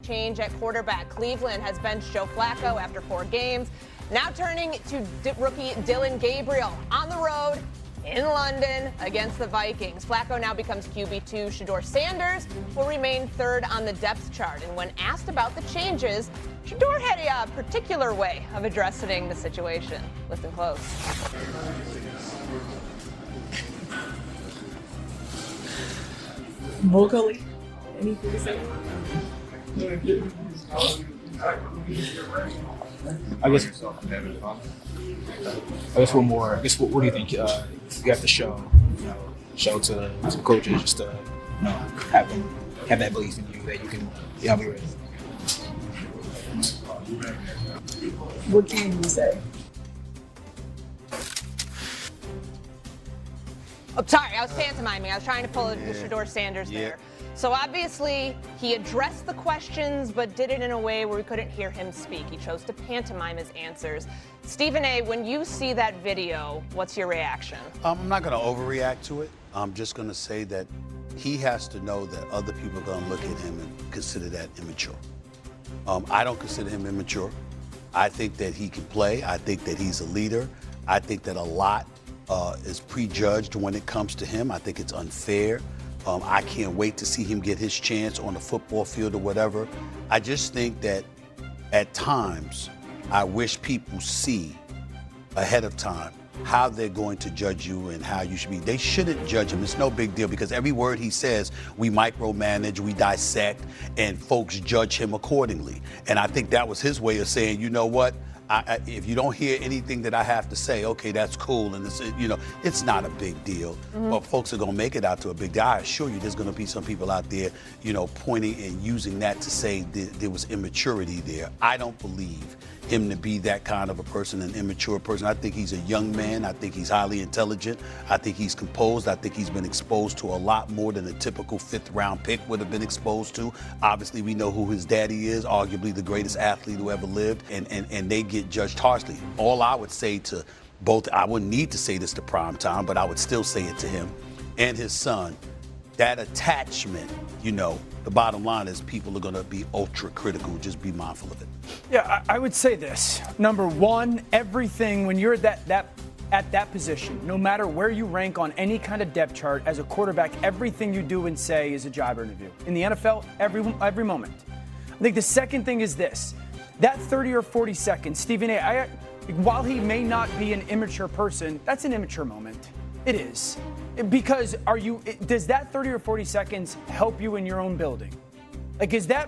change at quarterback. Cleveland has benched Joe Flacco after 4 games. Now turning to rookie Dillon Gabriel on the road in London against the Vikings. Flacco now becomes QB2. Shedeur Sanders will remain third on the depth chart. And when asked about the changes, Shedeur had a particular way of addressing the situation. Listen close. Vocally, anything to say? I guess one more. I guess what do you think you have to show to the coaches just to have that belief in you that you can be ready? What can you say? Oh, sorry, I was pantomiming. I was trying to pull Shedeur Sanders there. So obviously, he addressed the questions, but did it in a way where we couldn't hear him speak. He chose to pantomime his answers. Stephen A., when you see that video, what's your reaction? I'm not going to overreact to it. I'm just going to say that he has to know that other people are going to look at him and consider that immature. I don't consider him immature. I think that he can play. I think that he's a leader. I think that a lot is prejudged when it comes to him. I think it's unfair. I can't wait to see him get his chance on the football field or whatever. I just think that at times, I wish people see ahead of time how they're going to judge you and how you should be. They shouldn't judge him. It's no big deal because every word he says, we micromanage, we dissect, and folks judge him accordingly. And I think that was his way of saying, you know what? If you don't hear anything that I have to say, okay, that's cool, and it's not a big deal. But folks are going to make it out to a big deal. I assure you, there's going to be some people out there, pointing and using that to say there was immaturity there. I don't believe him to be that kind of a person, an immature person. I think he's a young man. I think he's highly intelligent. I think he's composed. I think he's been exposed to a lot more than a typical 5th-round pick would have been exposed to. Obviously, we know who his daddy is, arguably the greatest athlete who ever lived, and they get judged harshly. All I would say to both, I wouldn't need to say this to Prime Time, but I would still say it to him and his son, that attachment, the bottom line is people are going to be ultra critical. Just be mindful of it. Yeah, I would say this. Number one, everything, when you're at that position, no matter where you rank on any kind of depth chart as a quarterback, everything you do and say is a job interview. In the NFL, every moment. I think the second thing is this. That 30 or 40 seconds, Stephen A., while he may not be an immature person, that's an immature moment. It is. Because does that 30 or 40 seconds help you in your own building? Like, is there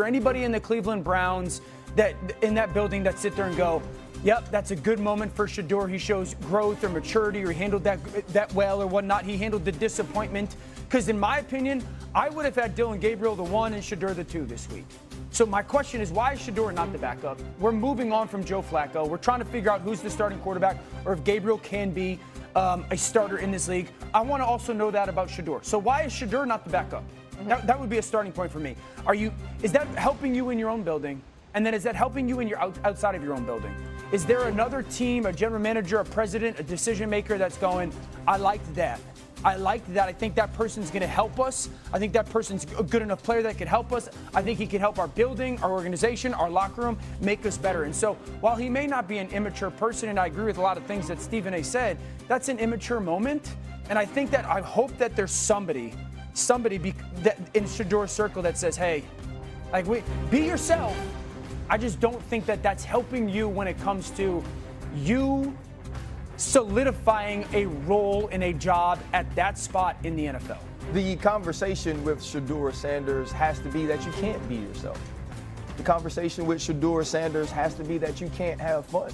anybody in the Cleveland Browns that in that building that sit there and go, yep, that's a good moment for Shedeur. He shows growth or maturity, or he handled that well or whatnot. He handled the disappointment. Because in my opinion, I would have had Dillon Gabriel the 1 and Shedeur the 2 this week. So my question is, why is Shedeur not the backup? We're moving on from Joe Flacco. We're trying to figure out who's the starting quarterback or if Gabriel can be a starter in this league. I want to also know that about Shedeur. So why is Shedeur not the backup? That would be a starting point for me. Is that helping you in your own building? And then is that helping you in your outside of your own building? Is there another team, a general manager, a president, a decision maker that's going, I liked that. I think that person's going to help us. I think that person's a good enough player that could help us. I think he can help our building, our organization, our locker room, make us better. And so while he may not be an immature person, and I agree with a lot of things that Stephen A. said, that's an immature moment. And I hope that there's somebody that in Shedeur's circle that says, hey, be yourself. I just don't think that that's helping you when it comes to you solidifying a role in a job at that spot in the NFL. The conversation with Shedeur Sanders has to be that you can't be yourself. The conversation with Shedeur Sanders has to be that you can't have fun.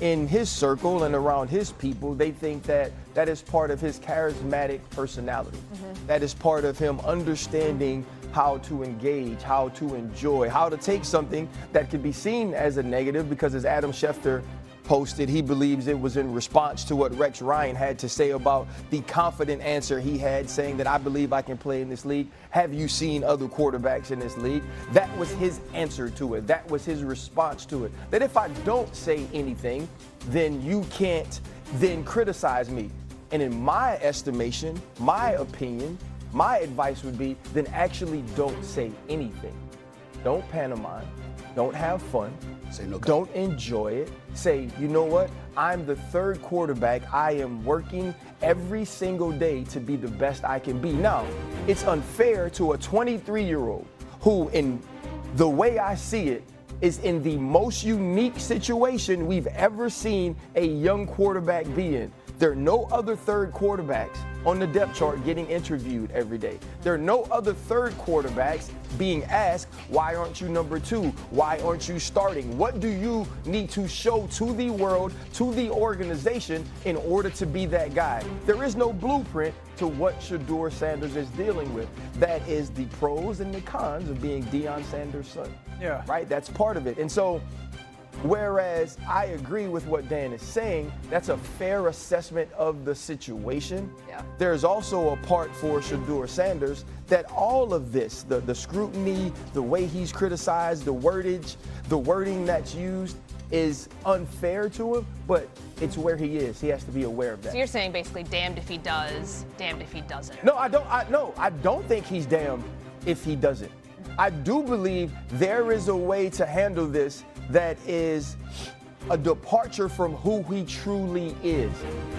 In his circle and around his people, they think that is part of his charismatic personality. That is part of him understanding how to engage, how to enjoy, how to take something that could be seen as a negative, because as Adam Schefter posted, he believes it was in response to what Rex Ryan had to say about the confident answer he had, saying that I believe I can play in this league. Have you seen other quarterbacks in this league? That was his answer to it. That was his response to it. That if I don't say anything, then you can't then criticize me. And in my estimation, my opinion, my advice would be, then actually don't say anything. don't pantomime, don't have fun, Say no don't enjoy it. Say, you know what? I'm the third quarterback. I am working every single day to be the best I can be. Now, it's unfair to a 23-year-old who, in the way I see it, is in the most unique situation we've ever seen a young quarterback be in. There are no other third quarterbacks on the depth chart getting interviewed every day. There are no other third quarterbacks being asked, why aren't you number 2? Why aren't you starting? What do you need to show to the world, to the organization, in order to be that guy? There is no blueprint to what Shedeur Sanders is dealing with. That is the pros and the cons of being Deion Sanders' son. Yeah. Right? That's part of it. And so, whereas I agree with what Dan is saying, that's a fair assessment of the situation. Yeah. There's also a part for Shedeur Sanders that all of this, the scrutiny, the way he's criticized, the wording that's used is unfair to him, but it's where he is. He has to be aware of that. So you're saying basically damned if he does, damned if he doesn't. No, I don't think he's damned if he doesn't. I do believe there is a way to handle this that is a departure from who he truly is.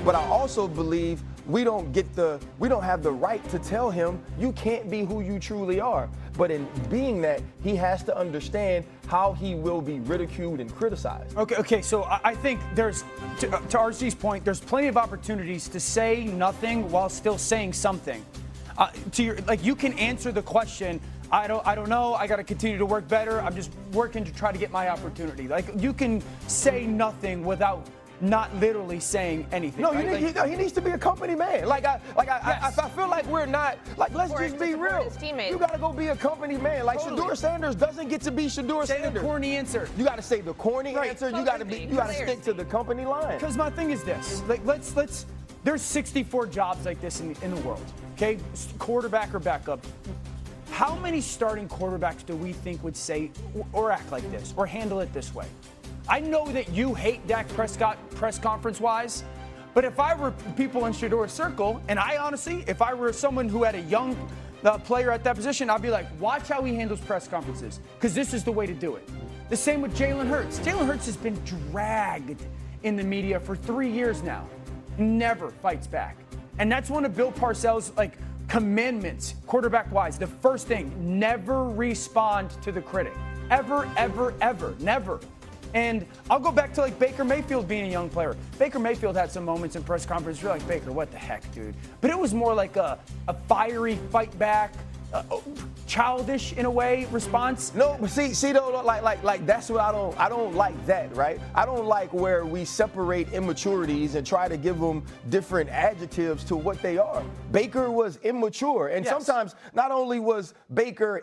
But I also believe we don't have the right to tell him you can't be who you truly are. But in being that, he has to understand how he will be ridiculed and criticized. Okay. So I think there's, to RC's point, there's plenty of opportunities to say nothing while still saying something. You can answer the question. I don't know. I got to continue to work better. I'm just working to try to get my opportunity. Like, you can say nothing without not literally saying anything. No, right? he needs to be a company man. I feel like we're not, let's just be real. You got to go be a company man. Like, Totally. Shedeur Sanders doesn't get to be Shedeur Say Sanders. the corny answer. You got to say the corny Right. answer. You got to stick to the company line. Because my thing is this, there's 64 jobs like this in the world, okay? Quarterback or backup. How many starting quarterbacks do we think would say or act like this or handle it this way? I know that you hate Dak Prescott press conference-wise, but if I were people in Shedeur's circle, and I honestly, if I were someone who had a young player at that position, I'd be like, watch how he handles press conferences, because this is the way to do it. The same with Jalen Hurts. Jalen Hurts has been dragged in the media for 3 years now. Never fights back. And that's one of Bill Parcells' commandments, quarterback-wise. The first thing, never respond to the critic. Ever, ever, ever, never. And I'll go back to Baker Mayfield being a young player. Baker Mayfield had some moments in press conference. You're like, Baker, what the heck, dude? But it was more like a fiery fight back, childish in a way response. No, but see though, like that's what I don't like that, right? I don't like where we separate immaturities and try to give them different adjectives to what they are. Baker was immature, and Yes. sometimes not only was Baker